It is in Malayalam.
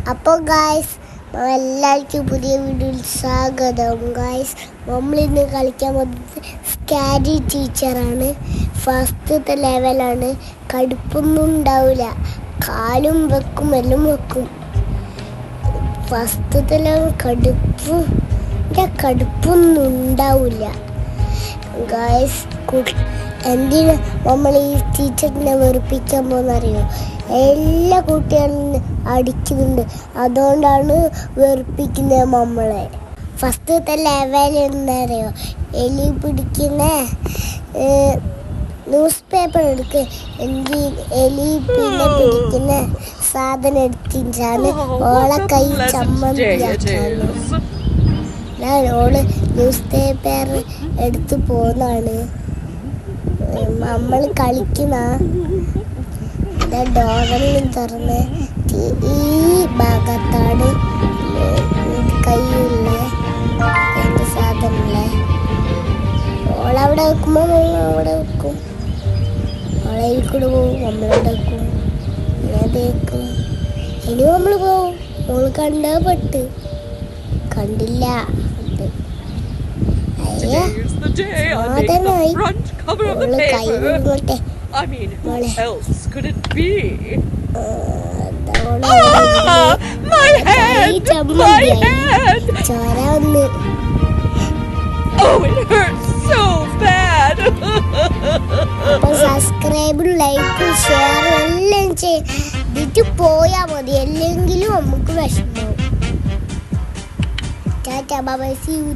അപ്പോൾ ഗായ്സ് എല്ലാവർക്കും പുതിയ വീഡിയോയിൽ സ്വാഗതം. ഗായ്സ് നമ്മളിന്ന് കളിക്കാൻ പോകുന്നത് സ്കാരി ടീച്ചറാണ്. ഫസ്റ്റത്തെ ലെവലാണ്. കടുപ്പൊന്നും ഉണ്ടാവില്ല, കാലും വെക്കും എല്ലാം വെക്കും. ഫസ്റ്റത്തെ ലെവൽ കടുപ്പൊന്നും ഉണ്ടാവില്ല ഗായ്സ്. എന്തിനാ നമ്മൾ ഈ ടീച്ചറിനെ വെറുപ്പിക്കാൻ പോകുന്നറിയോ? എല്ലാ കുട്ടികളും അടിക്കുന്നുണ്ട്, അതുകൊണ്ടാണ് വെറുപ്പിക്കുന്നത് നമ്മളെ. ഫസ്റ്റത്തെ ലെവൽ എന്നറിയോ? എലി പിടിക്കുന്ന ന്യൂസ് പേപ്പർ എടുക്കുക, എലി പിന്നെ പിടിക്കുന്ന സാധനം എടുത്തിട്ടാണ് ഓളെ കൈ ചമ്മന്തിയാക്കാണ്. ഓള് ന്യൂസ് പേപ്പർ എടുത്ത് പോന്നാണ്. നമ്മൾ കളിക്കുന്ന ഡോറെല്ലാം തുറന്ന് ഈ ഭാഗത്താണ് കൈയുള്ള എൻ്റെ സാധനമുള്ള. ഓളവിടെ വെക്കുമ്പോൾ നമ്മൾ അവിടെ വെക്കും, ഓളയിൽ കൂടെ പോവും, നമ്മളവിടെ വെക്കും, അങ്ങനെ തേക്കും. ഇനി നമ്മൾ പോവും. ഓൾ കണ്ടാ പെട്ട്, കണ്ടില്ല സാധനമായി. ഓള് കൈ കൊടുക്കട്ടെ. Who else could it be? My hand! My hand! Oh, it hurts so bad! അപ്പോൾ സബ്സ്ക്രൈബും ലൈക്കും ഷെയറും എല്ലാം ചെയ്തിട്ട് പോയാൽ മതി, അല്ലെങ്കിലും നമുക്ക് വിഷമവും. Tata bye bye, see U.